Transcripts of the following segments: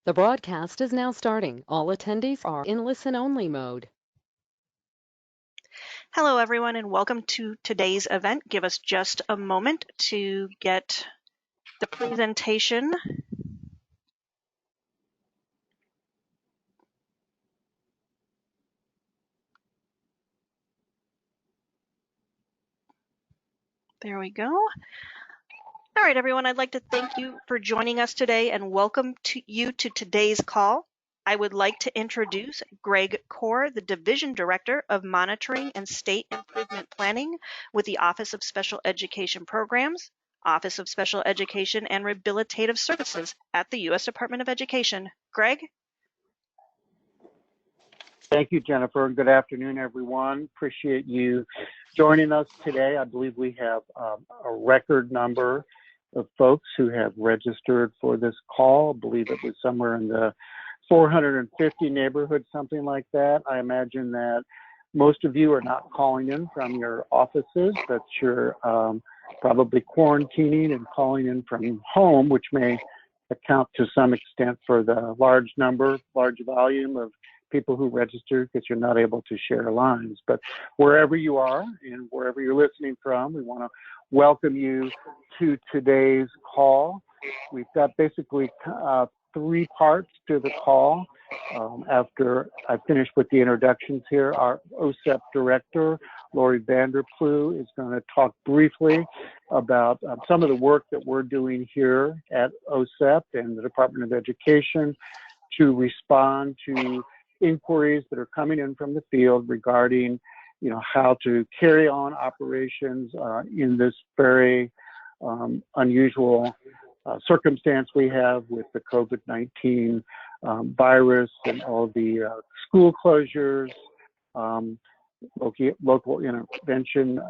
The broadcast is now starting. All attendees are in listen-only mode. Hello, everyone, and welcome to today's event. Give us just a moment to get the presentation. There we go. All right, everyone, I'd like to thank you for joining us today and welcome you to today's call. I would like to introduce Greg Core, the Division Director of Monitoring and State Improvement Planning with the Office of Special Education Programs, Office of Special Education and Rehabilitative Services at the U.S. Department of Education. Greg? Thank you, Jennifer. Good afternoon, everyone. Appreciate you joining us today. I believe we have a record number of folks who have registered for this call. I believe it was somewhere in the 450 neighborhood, something like that. I imagine that most of you are not calling in from your offices, that you're probably quarantining and calling in from home, which may account to some extent for the large volume of people who registered because you're not able to share lines. But wherever you are and wherever you're listening from, we want to welcome you to today's call. We've got basically three parts to the call. After I finish with the introductions here, our OSEP director, Lori Vanderplu, is going to talk briefly about some of the work that we're doing here at OSEP and the Department of Education to respond to inquiries that are coming in from the field regarding, how to carry on operations in this very unusual circumstance we have with the COVID-19 virus and all the school closures, local intervention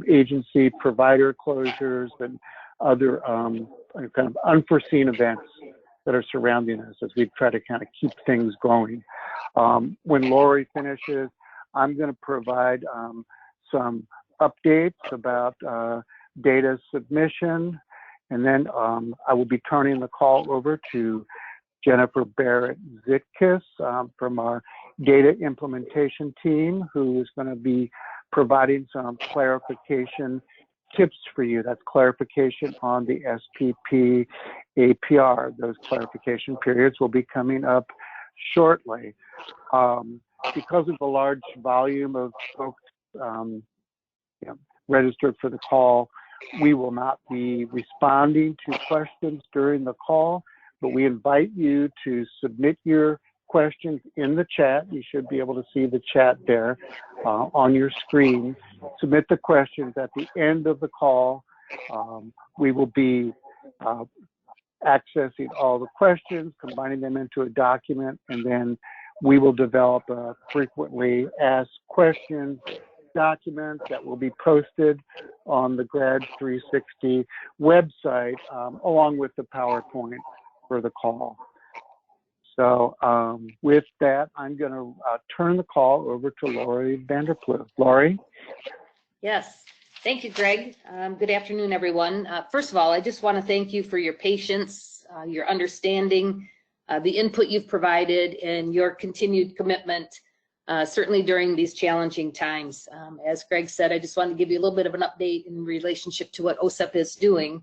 agency provider closures, and other kind of unforeseen events that are surrounding us as we try to kind of keep things going. When Lori finishes, I'm going to provide some updates about data submission, and then I will be turning the call over to Jennifer Barrett-Zitkus from our data implementation team, who is going to be providing some clarification tips for you. That's clarification on the SPP APR. Those clarification periods will be coming up shortly. Because of the large volume of folks registered for the call, we will not be responding to questions during the call, but we invite you to submit your questions in the chat. You should be able to see the chat there on your screen. Submit the questions at the end of the call. We will be accessing all the questions, combining them into a document, and then we will develop a frequently asked questions document that will be posted on the Grad 360 website, along with the PowerPoint for the call. So with that, I'm going to turn the call over to Lori Vanderplu. Lori? Yes, thank you, Greg. Good afternoon, everyone. First of all, I just want to thank you for your patience, your understanding, the input you've provided, and your continued commitment, certainly during these challenging times. As Greg said, I just wanted to give you a little bit of an update in relationship to what OSEP is doing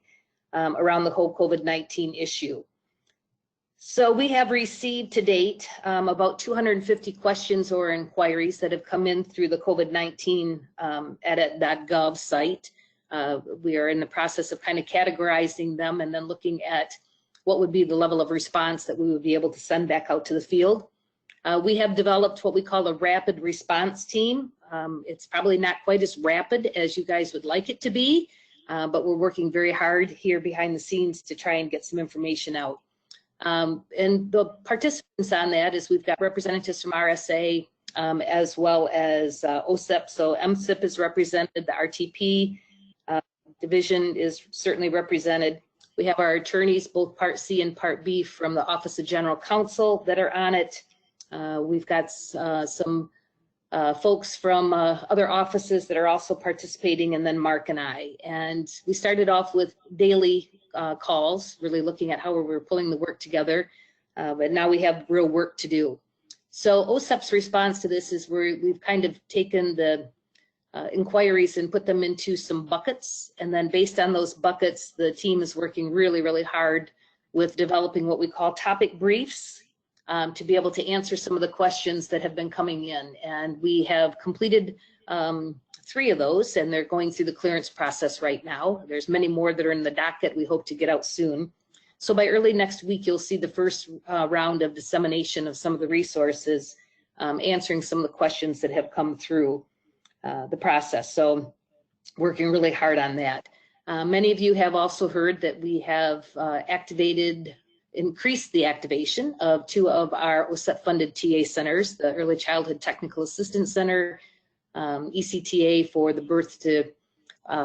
around the whole COVID-19 issue. So we have received to date about 250 questions or inquiries that have come in through the COVID-19 edit.gov site. We are in the process of kind of categorizing them and then looking at what would be the level of response that we would be able to send back out to the field. We have developed what we call a rapid response team. It's probably not quite as rapid as you guys would like it to be, but we're working very hard here behind the scenes to try and get some information out. And the participants on that is we've got representatives from RSA as well as OSEP. So MSIP is represented, the RTP division is certainly represented. We have our attorneys, both Part C and Part B from the Office of General Counsel that are on it. We've got some folks from other offices that are also participating, and then Mark and I. And we started off with daily calls, really looking at how we were pulling the work together. but now we have real work to do. So OSEP's response to this is we've kind of taken the inquiries and put them into some buckets, and then based on those buckets, the team is working really, really hard with developing what we call topic briefs to be able to answer some of the questions that have been coming in. And we have completed 3 of those, and they're going through the clearance process right now. There's many more that are in the docket we hope to get out soon. So by early next week, you'll see the first round of dissemination of some of the resources, answering some of the questions that have come through the process. So working really hard on that. Many of you have also heard that we have increased the activation of 2 of our OSEP-funded TA centers, the Early Childhood Technical Assistance Center, ECTA for the birth to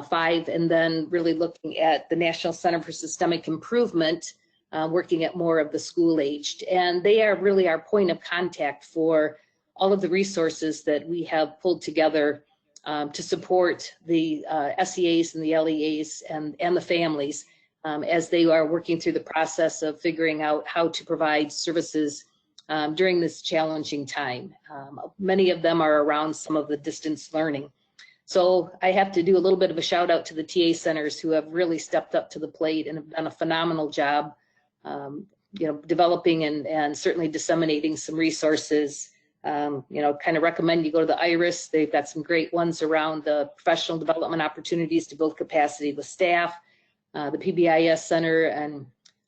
5, and then really looking at the National Center for Systemic Improvement, working at more of the school-aged. And they are really our point of contact for all of the resources that we have pulled together to support the SEAs and the LEAs and the families as they are working through the process of figuring out how to provide services during this challenging time. Many of them are around some of the distance learning. So I have to do a little bit of a shout out to the TA centers who have really stepped up to the plate and have done a phenomenal job, developing and certainly disseminating some resources. Kind of recommend you go to the IRIS. They've got some great ones around the professional development opportunities to build capacity with staff. The PBIS Center and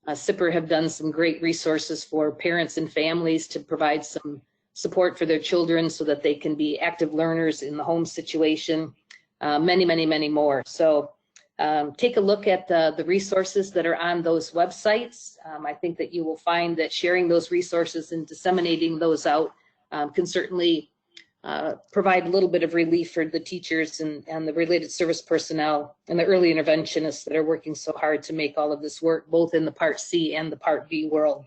SIPR have done some great resources for parents and families to provide some support for their children so that they can be active learners in the home situation, many, many, many more. So take a look at the resources that are on those websites. I think that you will find that sharing those resources and disseminating those out can certainly provide a little bit of relief for the teachers and the related service personnel and the early interventionists that are working so hard to make all of this work, both in the Part C and the Part B world.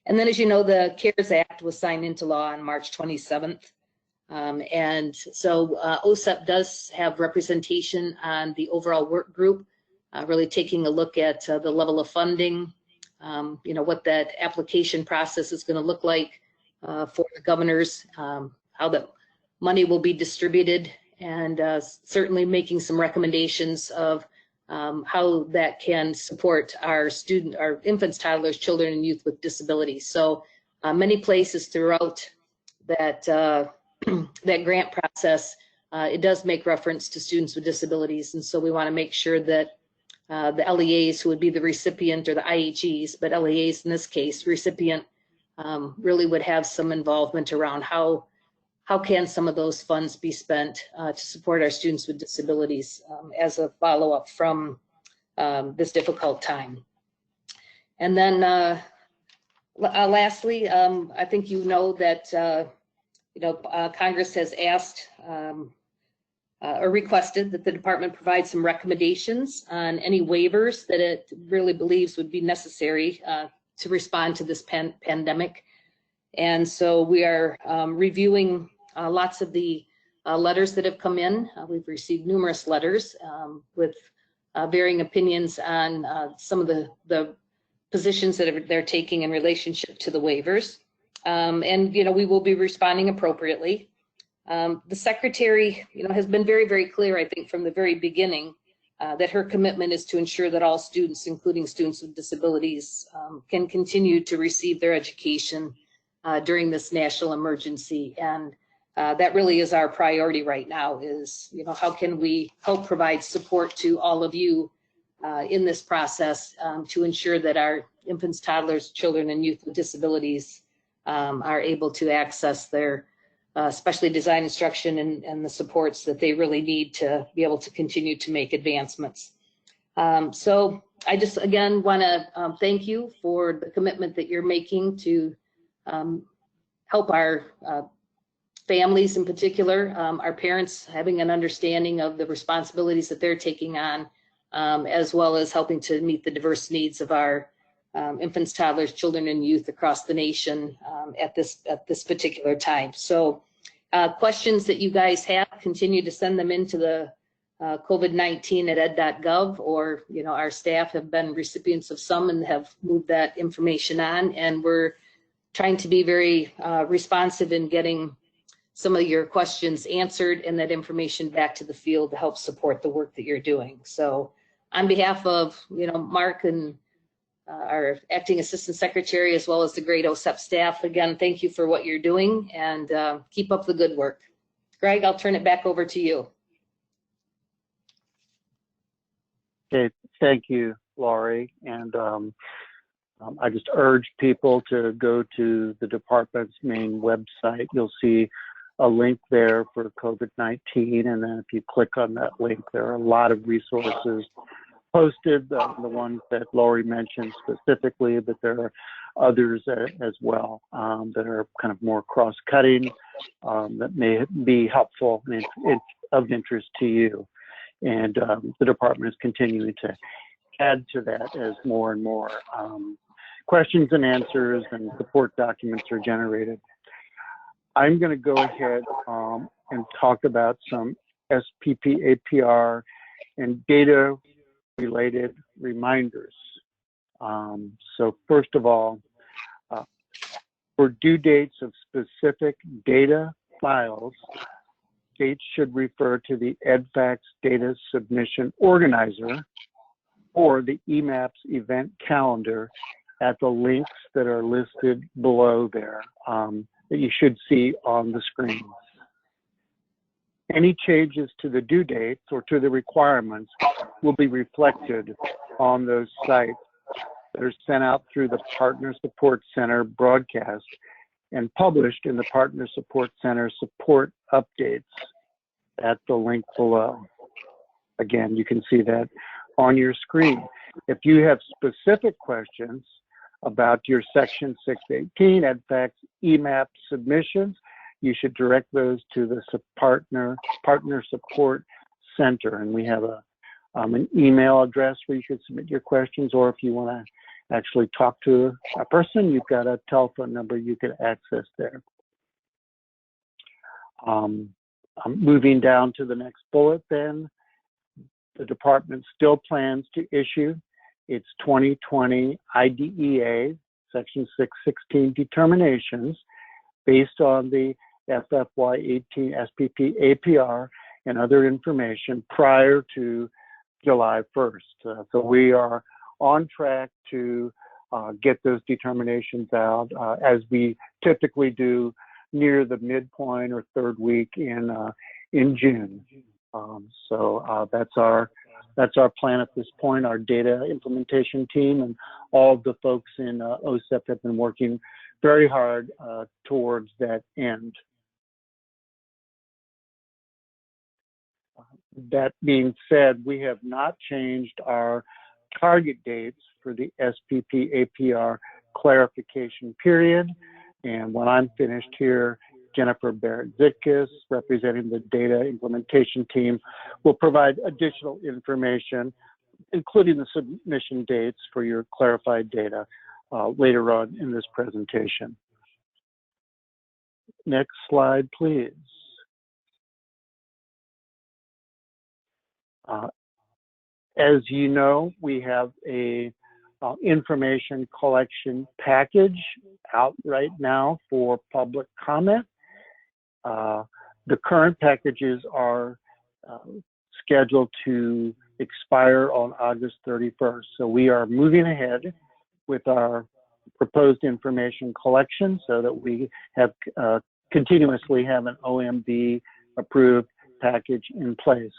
And then, as you know, the CARES Act was signed into law on March 27th. And so OSEP does have representation on the overall work group, really taking a look at the level of funding, what that application process is going to look like for the governors, how the money will be distributed, and certainly making some recommendations of how that can support our infants, toddlers, children, and youth with disabilities. So many places throughout that that grant process, it does make reference to students with disabilities, and so we want to make sure that the LEAs, who would be the recipient, or the IHEs, but LEAs in this case, recipient, really would have some involvement around how can some of those funds be spent to support our students with disabilities as a follow-up from this difficult time. And then lastly, I think you know that Congress has asked or requested that the department provide some recommendations on any waivers that it really believes would be necessary to respond to this pandemic. And so we are reviewing lots of the letters that have come in. We've received numerous letters with varying opinions on some of the positions that they're taking in relationship to the waivers. And we will be responding appropriately. The secretary has been very, very clear, I think, from the very beginning that her commitment is to ensure that all students, including students with disabilities, can continue to receive their education during this national emergency. And that really is our priority right now, is how can we help provide support to all of you in this process to ensure that our infants, toddlers, children, and youth with disabilities are able to access their specially designed instruction and the supports that they really need to be able to continue to make advancements. So I just, again, want to thank you for the commitment that you're making to help our families in particular, our parents having an understanding of the responsibilities that they're taking on, as well as helping to meet the diverse needs of our infants, toddlers, children, and youth across the nation at this particular time. So questions that you guys have, continue to send them into the COVID-19 at ed.gov, or, our staff have been recipients of some and have moved that information on. And we're trying to be very responsive in getting some of your questions answered and that information back to the field to help support the work that you're doing. So on behalf of, Mark and our acting assistant secretary, as well as the great OSEP staff, again, thank you for what you're doing, and keep up the good work. Greg, I'll turn it back over to you. Okay, thank you, Laurie. And I just urge people to go to the department's main website. You'll see a link there for COVID-19, and then if you click on that link, there are a lot of resources posted, the ones that Laurie mentioned specifically, but there are others as well that are kind of more cross-cutting that may be helpful and it's of interest to you. And the department is continuing to add to that as more and more questions and answers and support documents are generated. I'm going to go ahead and talk about some SPP APR and data-related reminders. So first of all, for due dates of specific data files, dates should refer to the EdFax Data Submission Organizer or the EMAPS event calendar at the links that are listed below there that you should see on the screen. Any changes to the due dates or to the requirements will be reflected on those sites that are sent out through the Partner Support Center broadcast and published in the Partner Support Center support updates at the link below. Again, you can see that on your screen. If you have specific questions about your Section 618 EdFax EMAP submissions, you should direct those to the Partner Support Center, and we have an email address where you can submit your questions, or if you want to actually talk to a person, you've got a telephone number you can access there. Moving down to the next bullet then, the department still plans to issue its 2020 IDEA Section 616 determinations based on the FFY18 SPP APR and other information prior to July 1st. So we are on track to get those determinations out as we typically do near the midpoint or third week in June. So that's our plan at this point. Our data implementation team and all of the folks in OSEP have been working very hard towards that end. That being said, we have not changed our target dates for the SPP APR clarification period. And when I'm finished here, Jennifer Barrett-Zitkus, representing the data implementation team, will provide additional information, including the submission dates for your clarified data later on in this presentation. Next slide, please. As you know, we have a information collection package out right now for public comment. The current packages are scheduled to expire on August 31st. So we are moving ahead with our proposed information collection so that we have continuously have an OMB approved package in place.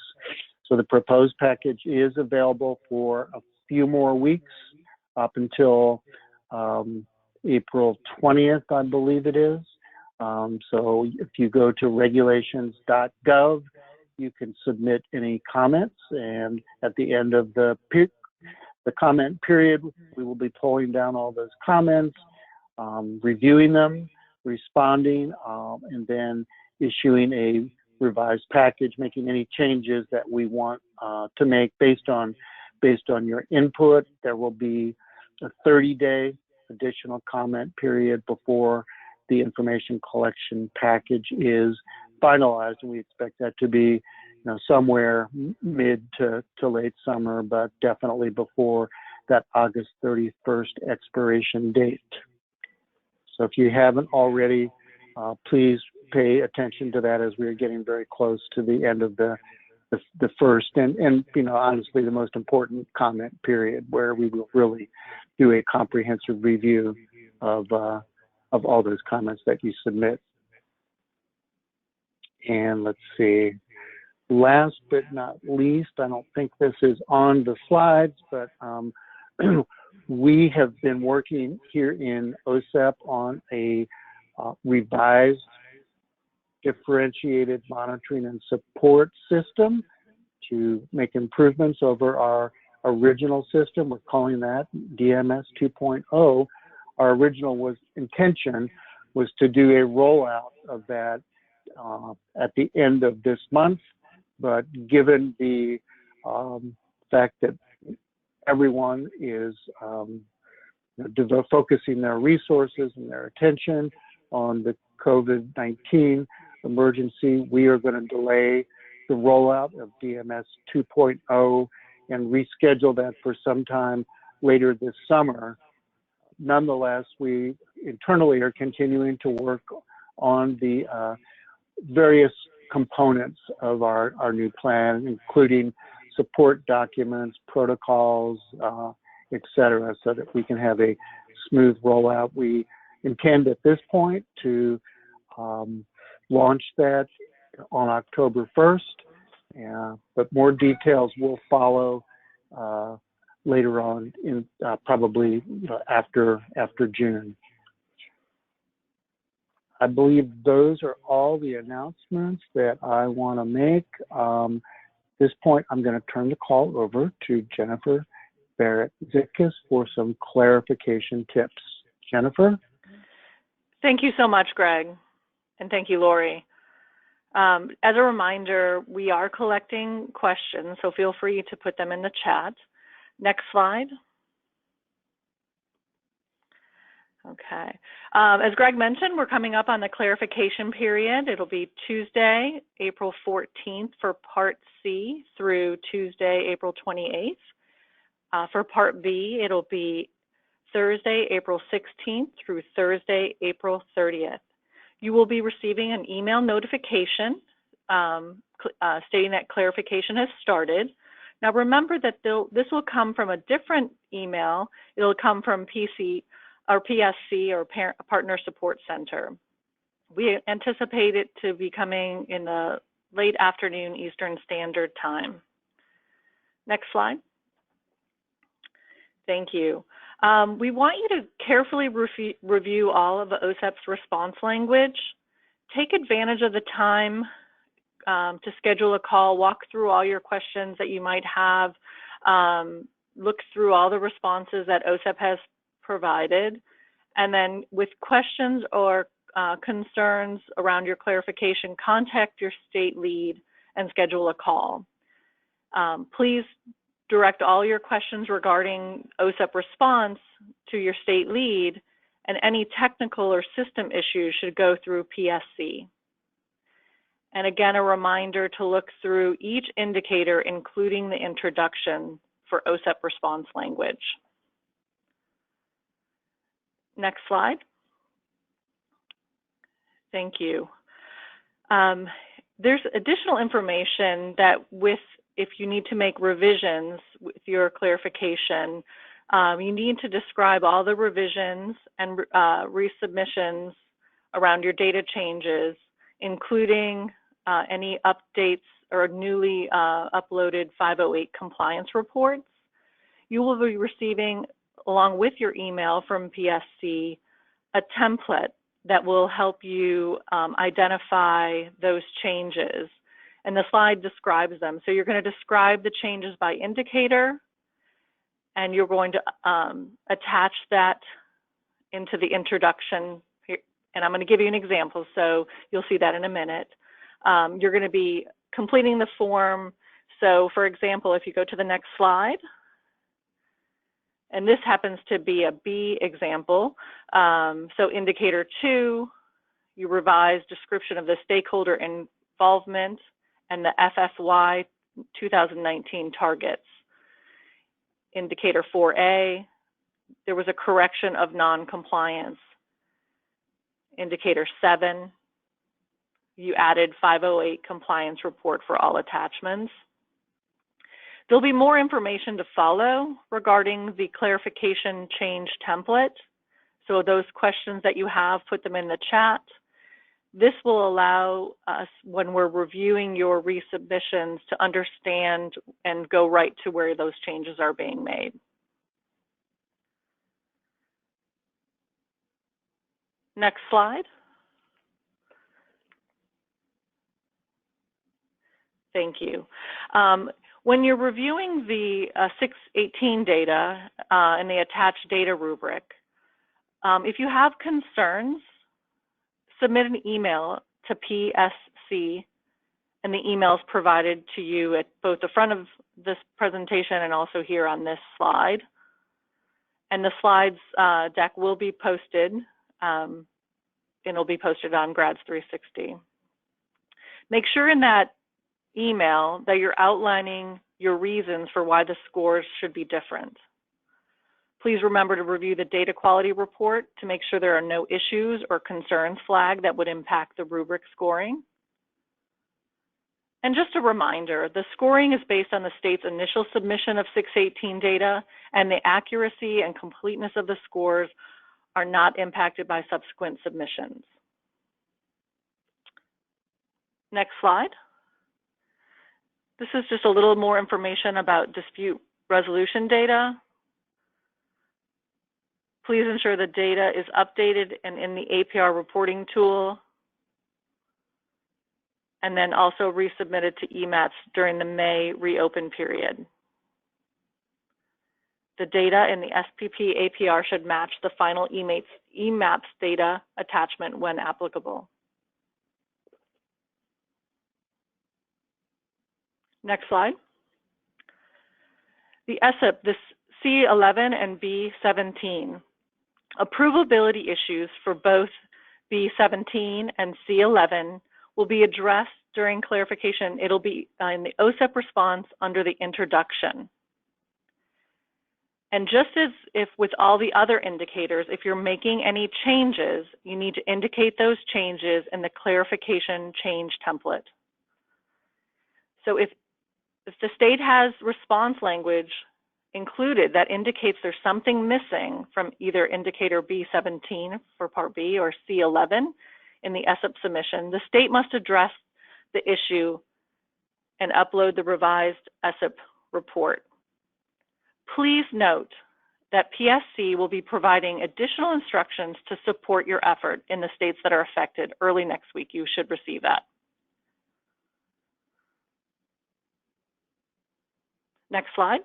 So the proposed package is available for a few more weeks up until April 20th, I believe it is. So if you go to regulations.gov, you can submit any comments, and at the end of the comment period, we will be pulling down all those comments, reviewing them, responding, and then issuing a revised package, making any changes that we want to make based on your input. There will be a 30-day additional comment period before the information collection package is finalized, and we expect that to be somewhere mid to late summer, but definitely before that August 31st expiration date. So if you haven't already, please pay attention to that as we are getting very close to the end of the first and honestly the most important comment period, where we will really do a comprehensive review of all those comments that you submit. And let's see, last but not least, I don't think this is on the slides, but we have been working here in OSEP on a revised differentiated monitoring and support system to make improvements over our original system. We're calling that DMS 2.0. Our original intention was to do a rollout of that at the end of this month, but given the fact that everyone is focusing their resources and their attention on the COVID-19 emergency, we are going to delay the rollout of DMS 2.0 and reschedule that for sometime later this summer. Nonetheless, we internally are continuing to work on the various components of our new plan, including support documents, protocols, et cetera, so that we can have a smooth rollout. We intend at this point to launch that on October 1st, but more details will follow later on, in probably after June. I believe those are all the announcements that I want to make. At this point, I'm going to turn the call over to Jennifer Barrett-Zitkus for some clarification tips. Jennifer? Thank you so much, Greg, and thank you, Lori. As a reminder, we are collecting questions, so feel free to put them in the chat. Next slide. Okay. As Greg mentioned, we're coming up on the clarification period. It'll be Tuesday, April 14th for Part C through Tuesday, April 28th. For Part B, it'll be Thursday, April 16th through Thursday, April 30th. You will be receiving an email notification stating that clarification has started. Now remember that this will come from a different email. It'll come from PSC or Partner Support Center. We anticipate it to be coming in the late afternoon Eastern Standard Time. Next slide. Thank you. We want you to carefully review all of the OSEP's response language. Take advantage of the time to schedule a call, walk through all your questions that you might have, look through all the responses that OSEP has provided, and then with questions or concerns around your clarification, contact your state lead and schedule a call. Please direct all your questions regarding OSEP response to your state lead, and any technical or system issues should go through PSC. And again, a reminder to look through each indicator, including the introduction for OSEP response language. Next slide. Thank you. There's additional information that if you need to make revisions with your clarification, you need to describe all the revisions and resubmissions around your data changes, including any updates or newly uploaded 508 compliance reports. You will be receiving, along with your email from PSC, a template that will help you identify those changes. And the slide describes them. So you're going to describe the changes by indicator, and you're going to attach that into the introduction. And I'm going to give you an example, so you'll see that in a minute. You're going to be completing the form. So for example, if you go to the next slide, and this happens to be a B example. So indicator 2, you revise description of the stakeholder involvement and the FFY 2019 targets. Indicator 4A, there was a correction of non-compliance. Indicator 7, you added 508 compliance report for all attachments. There'll be more information to follow regarding the clarification change template. So those questions that you have, put them in the chat. This will allow us, when we're reviewing your resubmissions, to understand and go right to where those changes are being made. Next slide. Thank you. When you're reviewing the 618 data and the attached data rubric, if you have concerns, submit an email to PSC, and the emails provided to you at both the front of this presentation and also here on this slide. And the slides deck will be posted, and it'll be posted on Grads 360. Make sure in that email that you're outlining your reasons for why the scores should be different. Please remember to review the data quality report to make sure there are no issues or concerns flagged that would impact the rubric scoring. And just a reminder, the scoring is based on the state's initial submission of 618 data, and the accuracy and completeness of the scores are not impacted by subsequent submissions. Next slide. This is just a little more information about dispute resolution data. Please ensure the data is updated and in the APR reporting tool, and then also resubmitted to EMATS during the May reopen period. The data in the SPP APR should match the final EMATS data attachment when applicable. Next slide. The OSEP, this C11 and B17. Approvability issues for both B17 and C11 will be addressed during clarification. It'll be in the OSEP response under the introduction. And just as if with all the other indicators, if you're making any changes, you need to indicate those changes in the clarification change template. So if the state has response language included that indicates there's something missing from either indicator B17 for Part B or C11 in the OSEP submission, the state must address the issue and upload the revised OSEP report. Please note that PSC will be providing additional instructions to support your effort in the states that are affected early next week. You should receive that. Next slide.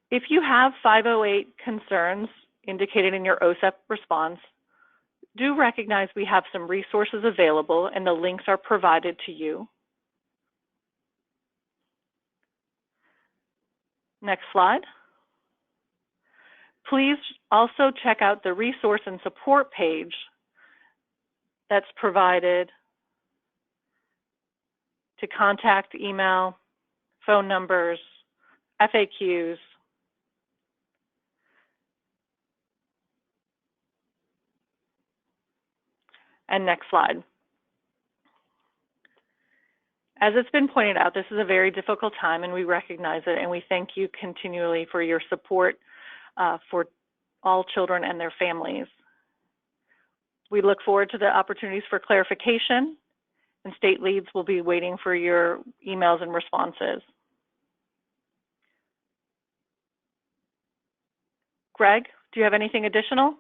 If you have 508 concerns indicated in your OSEP response, do recognize we have some resources available and the links are provided to you. Next slide. Please also check out the resource and support page that's provided to contact, email, phone numbers, FAQs. And next slide. As it's been pointed out, this is a very difficult time and we recognize it, and we thank you continually for your support for all children and their families. We look forward to the opportunities for clarification, and state leads will be waiting for your emails and responses. Greg, do you have anything additional?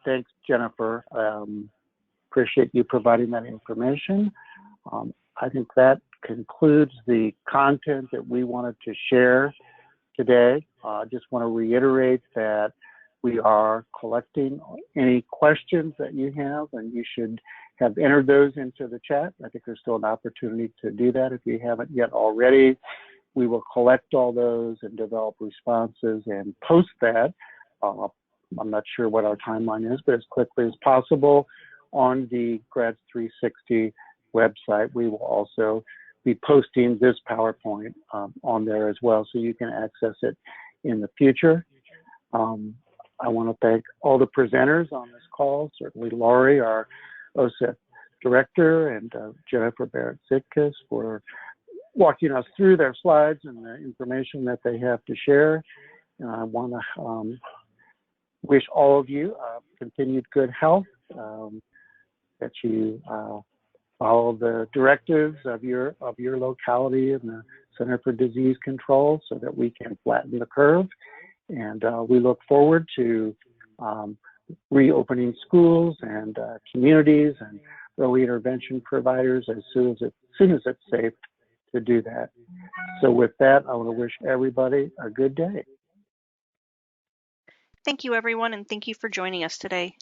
Thanks, Jennifer. Appreciate you providing that information. I think that concludes the content that we wanted to share today. I just want to reiterate that we are collecting any questions that you have, and you should have entered those into the chat. I think there's still an opportunity to do that if you haven't yet already. we will collect all those and develop responses and post that. I'm not sure what our timeline is, but as quickly as possible on the Grads 360 website. We will also be posting this PowerPoint on there as well, so you can access it in the future. I want to thank all the presenters on this call, certainly Laurie, our OSEP director, and Jennifer Barrett-Sitkus for walking us through their slides and the information that they have to share. And I want to wish all of you continued good health, that you follow the directives of your locality and the Center for Disease Control so that we can flatten the curve. And we look forward to reopening schools and communities and early intervention providers as soon as it's safe to do that. So with that, I want to wish everybody a good day. Thank you, everyone, and thank you for joining us today.